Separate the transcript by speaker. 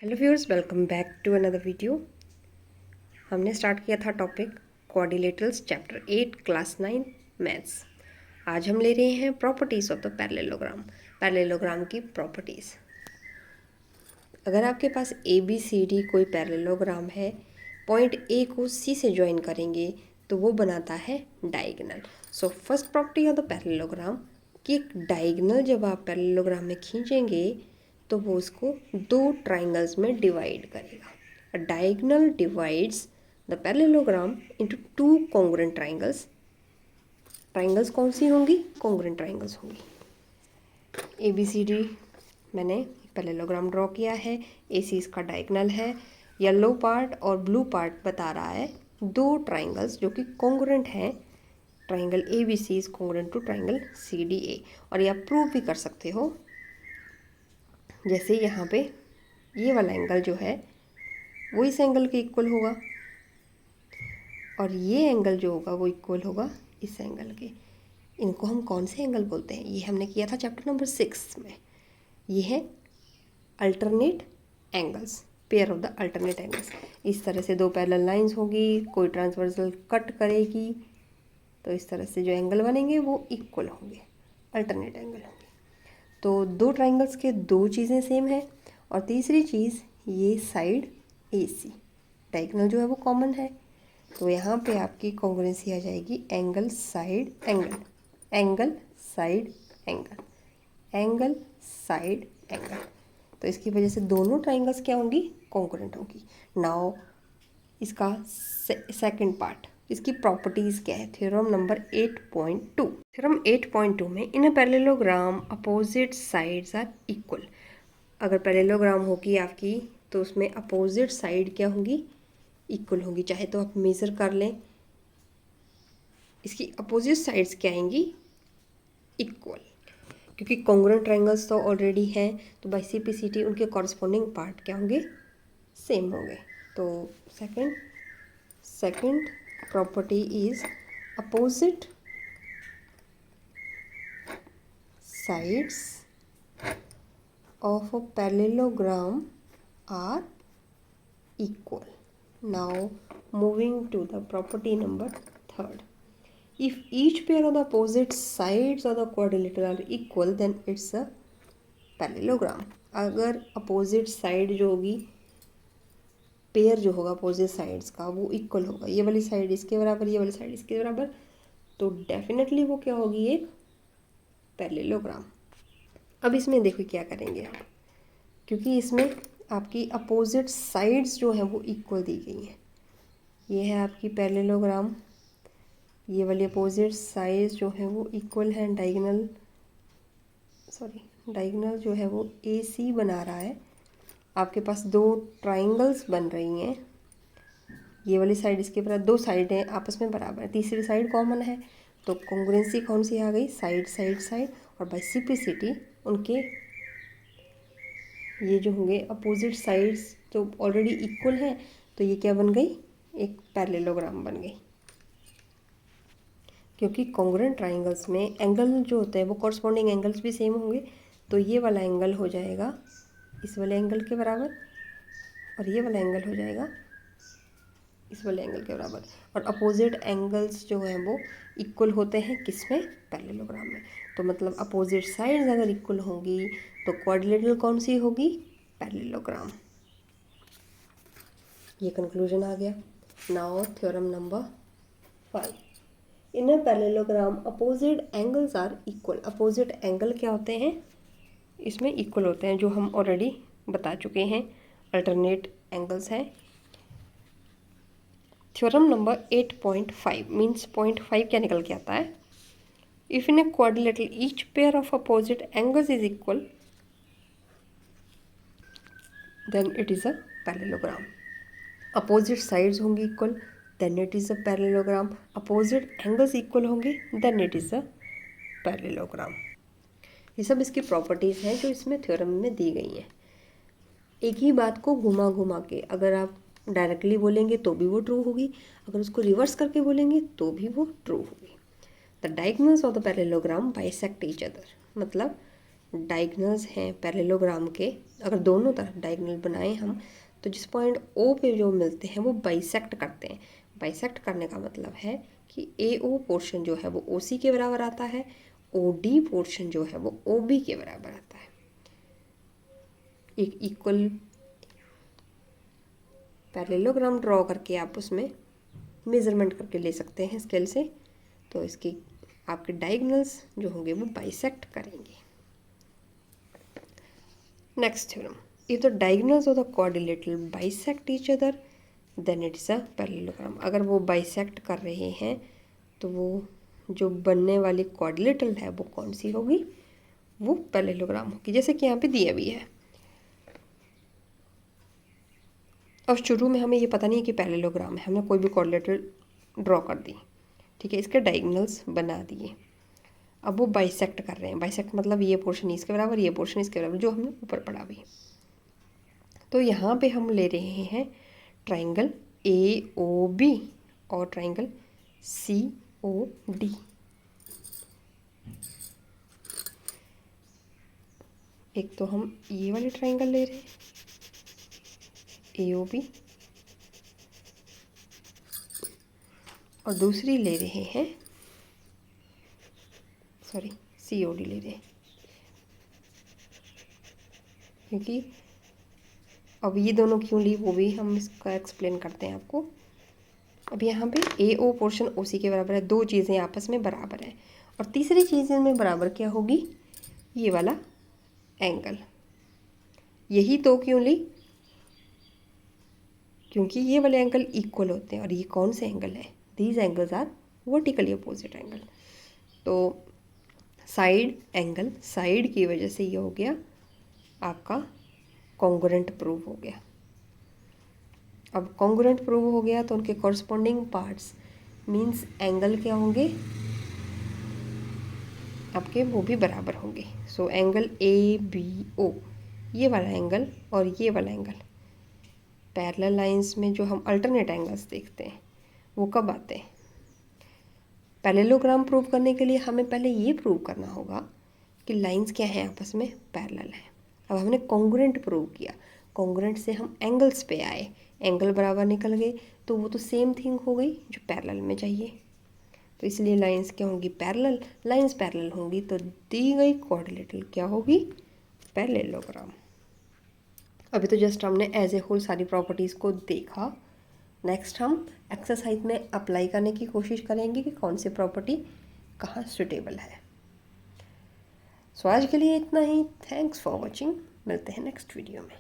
Speaker 1: Hello viewers, welcome back to another video. हमने start किया था topic quadrilaterals chapter 8 class 9 maths. आज हम ले रहे हैं प्रॉपर्टीज़ ऑफ द पैरेललोग्राम की प्रॉपर्टीज़। अगर आपके पास ए बी सी डी कोई पैरेललोग्राम है, पॉइंट ए को सी से ज्वाइन करेंगे तो वो बनाता है diagonal. So first property of the parallelogram कि एक डायगोनल जब आप पैरेललोग्राम में खींचेंगे तो वो उसको दो ट्राइंगल्स में डिवाइड करेगा। A diagonal divides the parallelogram into two congruent triangles. Triangles कौन सी होंगी? कॉन्ग्रुएंट ट्राइंगल्स होंगी। ए बी सी डी मैंने पैरेललोग्राम ड्रॉ किया है। ए सी इसका डायगोनल है। येलो पार्ट और ब्लू पार्ट बता रहा है दो ट्राइंगल्स जो कि कॉन्ग्रुएंट हैं। Triangle A B C is congruent to triangle C D A. और ये आप प्रूव भी कर सकते हो, जैसे यहाँ पे ये वाला एंगल जो है वो इस एंगल के इक्वल होगा और ये एंगल जो होगा वो इक्वल होगा इस एंगल के। इनको हम कौन से एंगल बोलते हैं? ये हमने किया था चैप्टर नंबर 6 में। ये है alternate angles, pair of the alternate angles. इस तरह से दो पैरेलल लाइंस होगी, कोई ट्रांसवर्सल कट करेगी, तो इस तरह से जो एंगल बनेंगे वो इक्वल होंगे, अल्टरनेट एंगल होंगे। तो दो ट्राइंगल्स के दो चीज़ें सेम है। और तीसरी चीज़, ये साइड ए सी डायगोनल जो है वो कॉमन है, तो यहाँ पे आपकी कॉन्ग्रुएंसी आ जाएगी angle side angle, angle side angle, angle side angle. तो इसकी वजह से दोनों ट्राइंगल्स क्या होंगी? कॉन्ग्रुएंट होगी। नाउ इसका सेकंड पार्ट, इसकी प्रॉपर्टीज़ क्या है? Theorem number 8.2। थ्योरम 8.2 में in a parallelogram opposite sides are equal. अगर पैरेललोग्राम होगी आपकी तो उसमें अपोजिट साइड क्या होंगी? इक्वल होंगी। चाहे तो आप मेज़र कर लें, इसकी अपोजिट साइड्स क्या आएंगी? इक्वल। क्योंकि कॉन्ग्रुएंट ट्राइंगल्स तो ऑलरेडी हैं, तो by C P C T उनके कॉरस्पॉन्डिंग पार्ट क्या होंगे? सेम होंगे। तो second property is opposite sides of a parallelogram are equal. Now moving to the property number 3rd. If each pair of the opposite sides of the quadrilateral are equal, then it's a parallelogram. अगर opposite side जो होगी, pair जो होगा opposite sides का, वो equal होगा, ये वाली साइड इसके बराबर, ये वाली साइड इसके बराबर, तो डेफिनेटली वो क्या होगी? एक पैरेललोग्राम। अब इसमें देखो क्या करेंगे आप, क्योंकि इसमें आपकी अपोजिट साइड्स जो है वो इक्वल दी गई हैं। ये है आपकी पैरेललोग्राम, ये वाली अपोजिट साइड्स जो है वो इक्वल हैं। डायगोनल जो है वो ए सी बना रहा है। आपके पास दो ट्राइंगल्स बन रही हैं, ये वाली साइड इसके बराबर, दो साइडें आपस में बराबर है, तीसरी साइड कॉमन है, तो कॉन्ग्रुएंसी कौन सी आ गई? Side side side. और बाई सिप्लिसिटी उनके ये जो होंगे अपोजिट साइड्स जो ऑलरेडी इक्वल हैं, तो ये क्या बन गई? एक पैरेललोग्राम बन गई। क्योंकि कॉन्ग्रुएंट ट्राइंगल्स में एंगल जो होते हैं वो कॉरस्पॉन्डिंग एंगल्स भी सेम होंगे, तो ये वाला एंगल हो जाएगा इस वाले एंगल के बराबर और ये वाला एंगल हो जाएगा इस वाले एंगल के बराबर। और अपोजिट एंगल्स जो हैं वो इक्वल होते हैं किसमें? पैरेललोग्राम में। तो मतलब अपोजिट साइड्स अगर इक्वल होंगी तो क्वाड्रिलेटरल कौन सी होगी? पैरेललोग्राम। ये कंक्लूजन आ गया। Now theorem number 5। In a parallelogram opposite angles are equal. Opposite angle क्या होते हैं? इसमें इक्वल होते हैं, जो हम ऑलरेडी बता चुके हैं, अल्टरनेट एंगल्स हैं। थ्योरम नंबर 8.5 मीन्स 0.5 क्या निकल के आता है? If in a quadrilateral each pair of opposite angles is equal, then it is a parallelogram. Opposite sides होंगी equal, then it is a parallelogram. Opposite angles equal होंगे, then it is a parallelogram. ये सब इसकी properties हैं जो इसमें theorem में दी गई हैं। एक ही बात को घुमा घुमा के अगर आप डायरेक्टली बोलेंगे तो भी वो ट्रू होगी, अगर उसको रिवर्स करके बोलेंगे तो भी वो ट्रू होगी। The diagonals of the parallelogram bisect each other, मतलब डायगोनल्स हैं पैरेललोग्राम के, अगर दोनों तरफ डायगोनल बनाए हम, तो जिस पॉइंट ओ पे जो मिलते हैं वो बाइसेक्ट करते हैं। बाइसेक्ट करने का मतलब है कि ए ओ पोर्शन जो है वो ओ सी के बराबर आता है, ओ डी पोर्शन जो है वो ओ बी के बराबर आता है। एक इक्वल पैरेललोग्राम ड्रॉ करके आप उसमें मेज़रमेंट करके ले सकते हैं स्केल से, तो इसकी आपके डायगोनल्स जो होंगे वो बाइसेक्ट करेंगे। Next theorem, if the diagonals of the quadrilateral bisect each other than it is a parallelogram. अगर वो बाइसेक्ट कर रहे हैं तो वो जो बनने वाली क्वाड्रिलेटरल है वो कौन सी होगी, वो पैरेललोग्राम होगी, जैसे कि यहाँ पे दिया भी है। अब शुरू में हमें ये पता नहीं है कि पैरेललोग्राम है, हमने कोई भी क्वाड्रिलेटरल ड्रॉ कर दी, ठीक है, इसके डायगोनल्स बना दिए। अब वो बाइसेक्ट कर रहे हैं, बाइसेक्ट मतलब ये पोर्शन इसके बराबर, ये पोर्शन इसके बराबर, जो हमने ऊपर पढ़ा भी। तो यहाँ पे हम ले रहे हैं ट्राइंगल ए ओ बी और ट्राइंगल सी ओ डी। एक तो हम ये वाले ट्राइंगल ले रहे हैं ए ओ बी, और दूसरी ले रहे हैं सॉरी सी ओ डी ले रहे हैं, क्योंकि अब ये दोनों क्यों ली वो भी हम इसका एक्सप्लेन करते हैं आपको। अब यहाँ पे ए ओ पोर्शन ओ सी के बराबर है, दो चीज़ें आपस में बराबर हैं, और तीसरी चीज़ इनमें बराबर क्या होगी, ये वाला एंगल। यही तो क्यों ली, क्योंकि ये वाले एंगल इक्वल होते हैं, और ये कौन से एंगल है, these angles are vertically opposite angle. तो साइड एंगल, साइड की वजह से ये हो गया आपका कॉन्ग्रुएंट प्रूव हो गया। अब कॉन्ग्रुएंट प्रूव हो गया तो उनके कॉरस्पॉन्डिंग पार्ट्स मीन्स एंगल क्या होंगे आपके, वो भी बराबर होंगे। So angle A B O, ये वाला एंगल और ये वाला एंगल, पैरेलल लाइंस में जो हम अल्टरनेट एंगल्स देखते हैं वो कब आते हैं, पैरेललोग्राम प्रूव करने के लिए हमें पहले ये प्रूव करना होगा कि लाइंस क्या हैं आपस में पैरेलल हैं। अब हमने कॉन्ग्रुएंट प्रूव किया, कॉन्ग्रुएंट से हम एंगल्स पे आए, एंगल बराबर निकल गए, तो वो तो सेम थिंग हो गई जो पैरेलल में चाहिए। तो इसलिए लाइंस क्या होंगी, पैरेलल, लाइंस पैरेलल होंगी, तो दी गई क्वाड्रिलेटरल क्या होगी, पैरेललोग्राम। अभी तो जस्ट हमने एज ए होल सारी प्रॉपर्टीज़ को देखा। नेक्स्ट हम एक्सरसाइज में अप्लाई करने की कोशिश करेंगे कि कौन सी प्रॉपर्टी कहाँ सुटेबल है। सो आज के लिए इतना ही, थैंक्स फॉर वॉचिंग, मिलते हैं नेक्स्ट वीडियो में।